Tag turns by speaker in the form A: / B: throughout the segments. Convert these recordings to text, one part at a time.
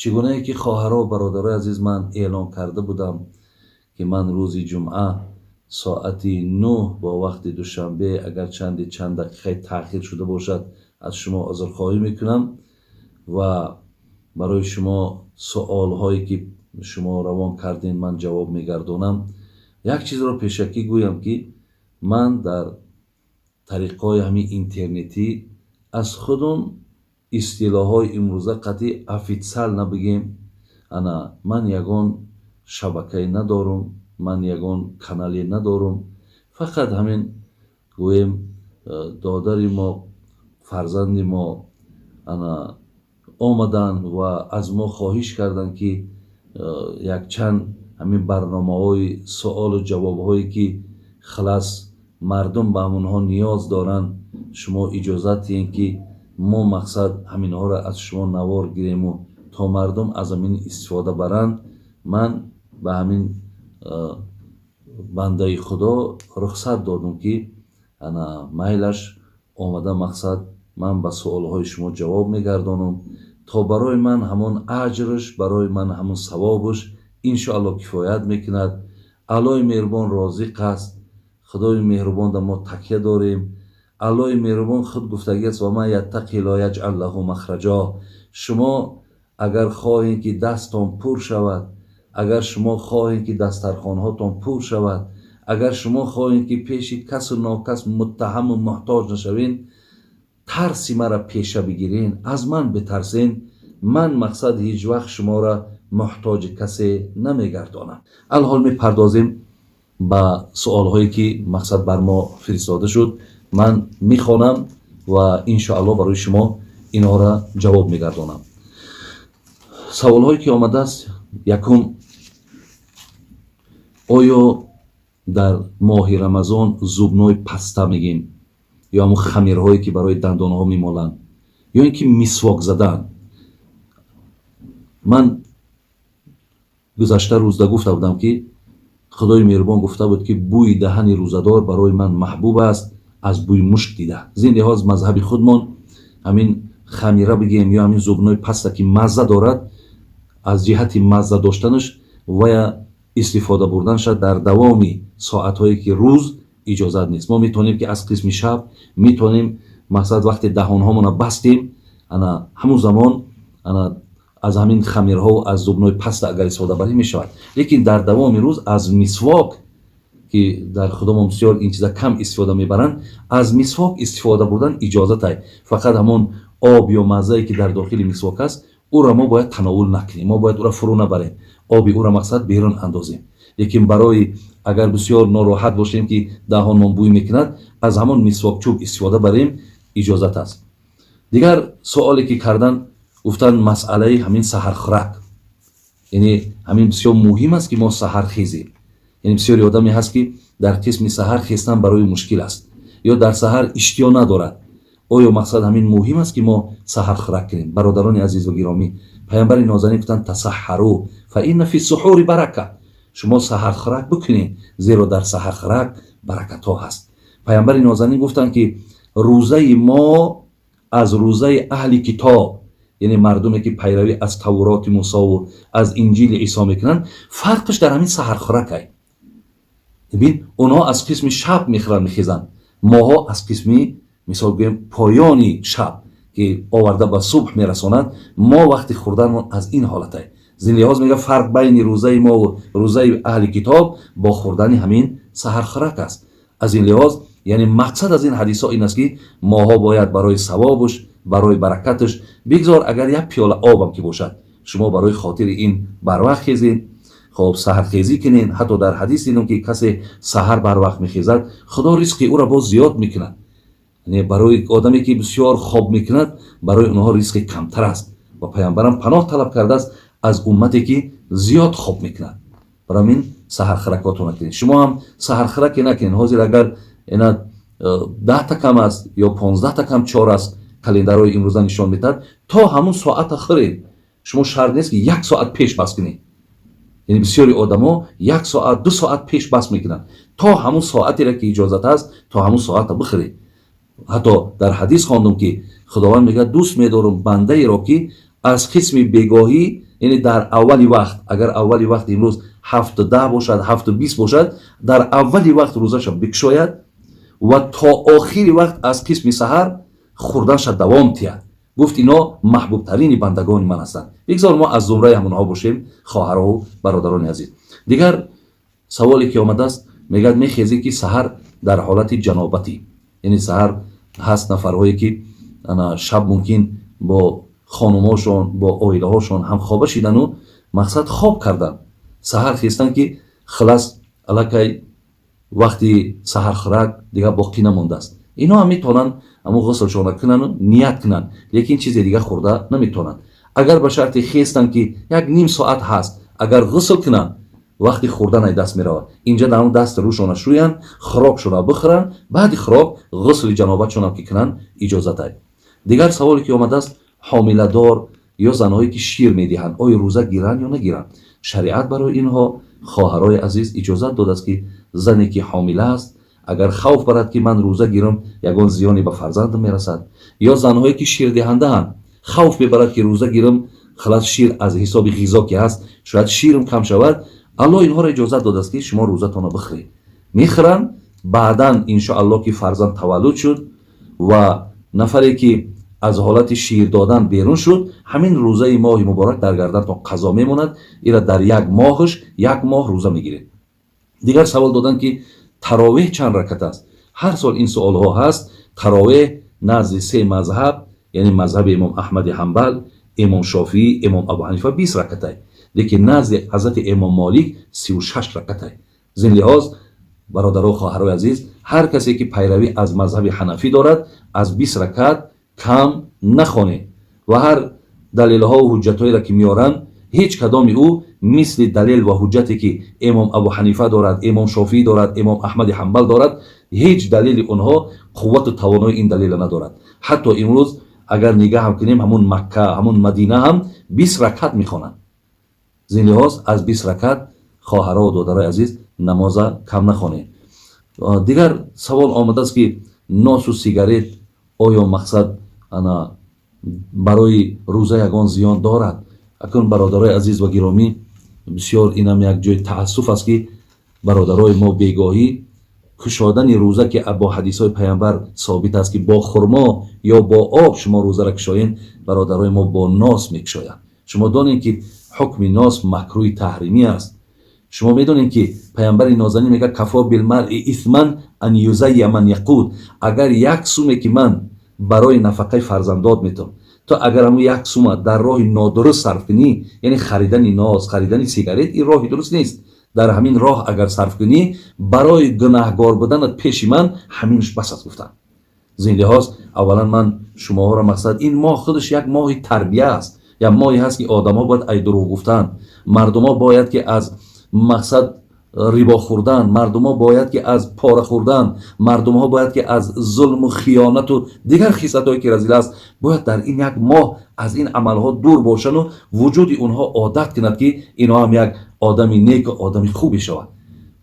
A: چگونه که خواهرها و برادرای عزیز من اعلان کرده بودم که من روز جمعه ساعت 9 با وقت دوشنبه اگر چند دقیقه تاخیر شده باشد از شما عذرخواهی میکنم و برای شما سوال هایی که شما روان کردین من جواب میگردونم. یک چیز را پیشکی گویم که من در طریقای همین اینترنتی از خودم اصطلاح های امروزه قطعی افیتسال نبگیم. انا من یگان شبکه ندارم، من یگان کانالی ندارم. فقط همین گویم دادر ما فرزند ما انا آمدن و از ما خواهش کردن که یک چند همین برنامه های سوال و جواب هایی که خلاص مردم به همونها نیاز دارن شما اجازت دین که ما مقصد همین ها را از شما نوار گیریم و تا مردم از همین استفاده برند. من به همین بنده خدا رخصت دادم که انا میلش آمده مقصد من به سوال های شما جواب میگردانم تا برای من همون اجرش برای من همون ثوابش انشاءالله کفایت میکند. الهی مهربان رازق است، خدای مهربان در ما تکیه داریم. الهی مهربان خود گفتگی است و ما یتقی لا یجعل له مخرجا. شما اگر خواهید که دستان پر شود، اگر شما خواهید که دسترخوان هاتون پر شود، اگر شما خواهید که پیش کس و ناکس متهم و محتاج نشوین، ترسی مرا پیشه بگیرین، از من بترسین. من مقصد هیچ وقت شما را محتاج کسی نمیگردانم. الحال میپردازیم با سوال هایی که مقصد بر ما فرستاده شد. من میخوانم و انشاءالله برای شما اینا را جواب میگردانم. سوال هایی که آمده است: یکم، آیا در ماه رمضان زبنای پسته میگیم یا همون خمیرهایی که برای دندانه ها میمالن یا اینکه مسواک زدن؟ من گذشته روزده گفته بودم که خدای مهربان گفته بود که بوی دهن روزدار برای من محبوب است از بوی مشک دیده. زین لحاظ مذهب خودمان همین خمیره بگیم یا همین زبنای پسته که مزه دارد، از جهت مزه داشتنش و استفاده بردنش در دوامی ساعتهایی که روز اجازت نیست. ما میتونیم که از قسم شب میتونیم مقصد وقتی دهانهامون بستیم انا همون زمان انا از همین خمیرها و از زبنای پسته اگر استفاده بریم میشود. لیکن در دوام روز از مسواک که در خودمون بسیار این چیزا کم استفاده میبرند، از مسواک استفاده بردن اجازت است. فقط همون آب یا مزه‌ای که در داخل مسواک است او را ما باید تناول نکنیم، ما باید او را فرو نبریم، آب او را مقصد بیرون اندازیم. لیکن برای اگر بسیار ناراحت باشیم که دهانمون بوی میکند، از همون مسواک چوب استفاده بریم اجازت است. دیگر سوالی که کردن گفتن مسئله همین سحر خوراک، یعنی همین بسیار مهم است که ما سحر خیزیم. یعنی بسیاری آدمی هست که در قسم سحر خیستن برای مشکل است یا در سحر اشتها ندارد. آیا مقصد همین مهم است که ما سحر خوراک کنیم؟ برادران عزیز و گرامی، پیامبر نازنین گفتن تسحروا فإن فی السحور برکه. شما سحر خوراک بکنید زیرا در سحر خوراک برکت ها هست. پیامبر نازنین گفتن که روزه ما از روزه اهل کتاب، یعنی مردمی که پیروی از تورات موسی و از انجیل عیسی میکنن، فرقش در همین سحر خوراک است. ببین اونها از قسم شب میخورن میخیزن، ماها از قسم مثال بگیم پایانی شب که آورده به صبح میرساند، ما وقتی خوردن از این حالت است. زین لحاظ میگه فرق بین روزه ما و روزه اهل کتاب با خوردن همین سحر خوراک است. از این لحاظ یعنی مقصد از این حدیث ها این است که ماها باید برای ثوابش، برای برکتش بگذار اگر یک پیاله آبم که باشد شما برای خاطر این بر وقت خیزین، خب سحر خیزی کنین. حتی در حدیث اینم که کسی سحر بر وقت میخیزد خدا رزق او را باز زیاد میکند. یعنی برای آدمی که بسیار خواب میکند برای اونها رزق کمتر است و پیامبرم پناه طلب کرده است از امتی که زیاد خواب میکند. برای این سحر خرکاتو نکنین. شما هم سحر خرک نکنین. حاضر اگر اینا 10 تا کم است یا 15 تا کم 4 است کلندرهای امروزه نشان میدهد، تا همون ساعت آخرین شما شرط نیست که 1 ساعت پیش بس کنید. یعنی بسیاری آدما 1 ساعت 2 ساعت پیش بس میکنن، تا همون ساعتی را که اجازت است تا همون ساعت بخورید. حتی در حدیث خواندم که خداوند میگه دوست میدارم بنده ای را که از قسم بگاهی، یعنی در اولی وقت، اگر اولی وقت امروز 7:10 باشد 7:20 باشد، در اولی وقت روزش بکشاید و تا آخری وقت از قسم سحر خوردنش دوام تید. گفت اینا محبوب ترین بندگان من هستند. بگذار ما از زمره همونها باشیم خواهرها و برادران عزیز. دیگر سوالی که آمده است میگه میخیزی که سحر در حالت جنابتی، یعنی سحر هست نفرهایی که شب ممکن با خانماشون با عائله هاشون هم خوابه شیدن و مقصد خواب کردن، سحر خیستن که خلاص الکی وقتی سحر خورد دیگه باقی نمونده است. اینا هم میتونن اما غسلشون کنن و نیت کنن، لیکن چیز دیگه خورده نمیتونن. اگر به شرط خیستن که یک نیم ساعت هست، اگر غسل کنن وقتی خوردن ای دست میرود، اینجا در اون دست روشون شوین، خوراکشون بخورن، بعد خوراک غسل جنابتشون که کنن اجازت ای. دیگر سوالی که آمده است، حامله دار یا زنهایی که شیر میدهند آیا روزه گیرن یا نگیرن؟ شریعت برای اینها خواهرای عزیز اجازت داده است که زنی که حامله است اگر خوف برد که من روزه گیرم یگان زیانی به فرزند میرسد، یا زنهایی که شیر دهنده اند خوف میبرد که روزه گیرم خلاص شیر از حساب غذا که هست شاید شیرم کم شود، الله اینها را اجازت داده است که شما روزتون بخورید. میخورن، بعداً ان شاء الله که فرزند تولد شد و نفری که از حالت شیر دادن بیرون شد، همین روزه ماه مبارک در گردن تا قضا میماند، ایرا در یک ماهش یک ماه روزه میگیره. دیگر سوال دادن که تراویح چند رکعت است؟ هر سال این سوال ها هست. تراویح نزد سه مذهب، یعنی مذهب امام احمد حنبل، امام شافعی، امام ابو حنیفه 20 رکعت است، لیکن نزد حضرت امام مالک 36 رکعت است. زین لحاظ برادران و خواهرای عزیز، هر کسی که پیروی از مذهب حنفی دارد از 20 رکعت کم نخونه و هر دلیل ها و حجت هایی را که میارن هیچ کدام او مثل دلیل و حجتی که امام ابو حنیفه دارد، امام شافعی دارد، امام احمد حنبل دارد، هیچ دلیل اونها قوت و توانای این دلیل ندارد. حتی امروز اگر نگاه هم کنیم همون مکه همون مدینه هم 20 رکعت میخوانند. زین لحاظ از 20 رکعت خواهرها و دادرای عزیز نماز کم نخوانید. دیگر سوال آمده است که ناس و سیگارت آیا مقصد برای روزه یگان زیان دارد؟ اکنون برادرای عزیز و گرامی، بسیار اینم یک جای تاسف است که برادرای ما بیگاهی کشادن روزه که با حدیث های پیامبر ثابت است که با خرما یا با آب شما روزه را کشاین، برادرای ما با ناس میکشایند. شما دانید که حکم ناس مکروه تحریمی است. شما میدونید که پیامبر نازنین میگه کفا بالمرء اثما ان یزی من یقود، اگر یک سومه که من برای نفقه فرزندات میتونم تا اگر همون یک سومه در راه نادرست صرف کنی، یعنی خریدن ناز، خریدن سیگارت، این راهی درست نیست. در همین راه اگر صرف کنی برای گناهگار بودنت پیش من همینش بس است گفتن. زین لحاظ اولا من شما ها را مقصد این ماه خودش یک ماه تربیه است، یا ماهی هست که آدم ها باید ای دروغ گفتن، مردم ها باید که از مقصد ریبا خوردن، مردم ها باید که از پاره خوردن، مردم ها باید که از ظلم و خیانت و دیگر خیصت هایی که رذیل است باید در این یک ماه از این عمل ها دور باشن و وجود اونها عادت کند که اینها هم یک آدمی نیک و آدمی خوبی شود.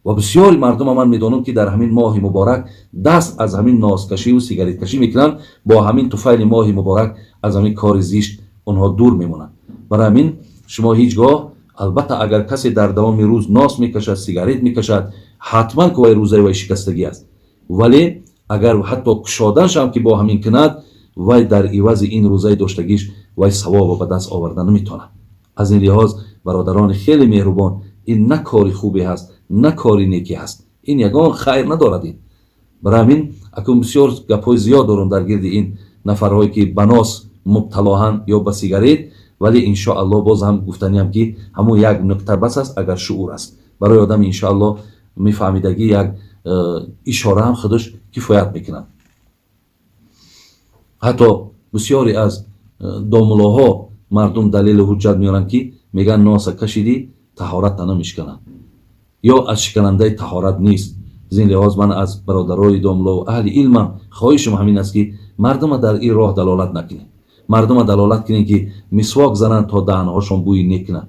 A: و بسیاری مردم ها من میدانم که در همین ماه مبارک دست از همین نازکشی و سیگاریت کشی میکنن، با همین طفیل ماه مبارک از همین کار زشت اونها دور میمونن. برای همین شما هیچگاه، البته اگر کسی در دوام روز ناس میکشد، سیگاریت میکشد، حتما که روزه وی شکستگی است، ولی اگر حتی کشادنش هم که با همین کند، وی در عوض این روزه داشتگیش وی ثواب به دست آوردن نمیتونه. از این لحاظ برادران خیلی مهربان، این نه کاری خوبی هست نه کاری نیکی هست، این یگان خیر ندارد. این برای همین اکنون بسیار گپای زیاد دارم در گرد این نفرهایی که به ناس مبتلاهن یا به سیگاریت، ولی ان شاء الله باز هم گفتنی هم که همون یک نکته بس است اگر شعور است برای آدم ان شاء الله میفهمیدگی یک اشاره هم خودش کفایت میکنه. حتی بسیاری از داملاها مردم دلیل حجت میارن که میگن ناس کشیدی طهارت نمیشکنه یا از شکننده طهارت نیست. زین لحاظ من از برادرای داملا و اهل علم خواهشم همین است که مردم در این راه دلالت نکنید. مردم دلالت کنید که مسواک زنن تا دهنهاشون بوی نکنه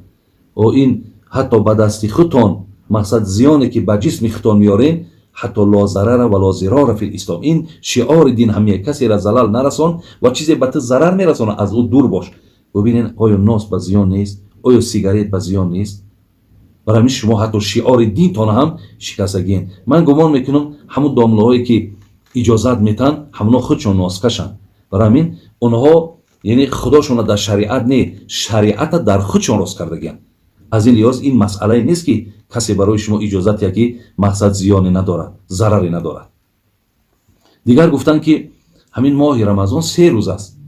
A: و این حتی به دستی خودتان مقصد زیانی که به جسم خودتان میارین، حتی لا ضرر و لا ضرار فی الاسلام، این شعار دین همیه، کسی را زلال نرسان و چیزی به تو ضرر میرسانه از او دور باش. ببینین آیا ناس به زیان نیست؟ آیا سیگارت به زیان نیست؟ برای همین شما حتی شعار دینتان هم شکستگین. من گمان میکنم همون داملهایی که اجازت میتن همونا خودشون ناسکشن. برای همین اونها یعنی خداشون در شریعت نه، شریعت در خودشون راست کردگین. از این لحاظ این مسئله نیست که کسی برای شما اجازت یکی مقصد زیانی ندارد، ضرری ندارد. دیگر گفتن که همین ماه رمضان 3 روز است،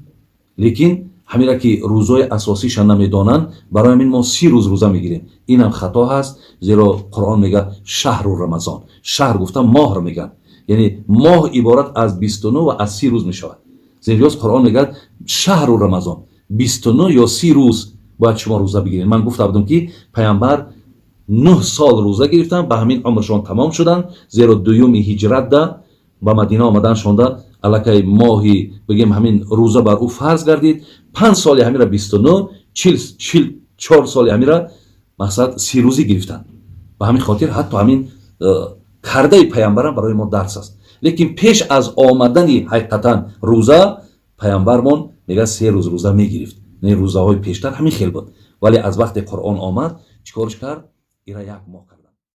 A: لیکن همین را که روزهای اساسیش نمیدانند برای همین ما 30 روز روزه میگیریم. این هم خطا هست، زیرا قرآن میگه شهر رمضان. شهر گفتن ماه را میگن، یعنی ماه عبارت از 29 و از 30 روز میشود. زیرا قرآن میگه شهر رمضان 29 یا 30 روز باید شما روزه بگیرید. من گفته بودم که پیامبر 9 سال روزه گرفتن، به همین عمرشون تمام شدن، زیرا دوم هجرت ده به مدینه آمدن شونده الکی ماهی بگیم همین روزه بر او فرض گردید. 5 سال همین را 29 44 سال همین را مقصد 30 روزی گرفتن. به همین خاطر حتی همین کرده پیامبرم برای ما درس است. لیکن پیش از آمدن حقیقتا روزه پیامبرمون میگه 3 روز روزه میگرفت، نه روزه های پیشتر همین خیلی بود. ولی از وقت قرآن آمد چیکارش کرد؟ ایرا 1 ماه کرد.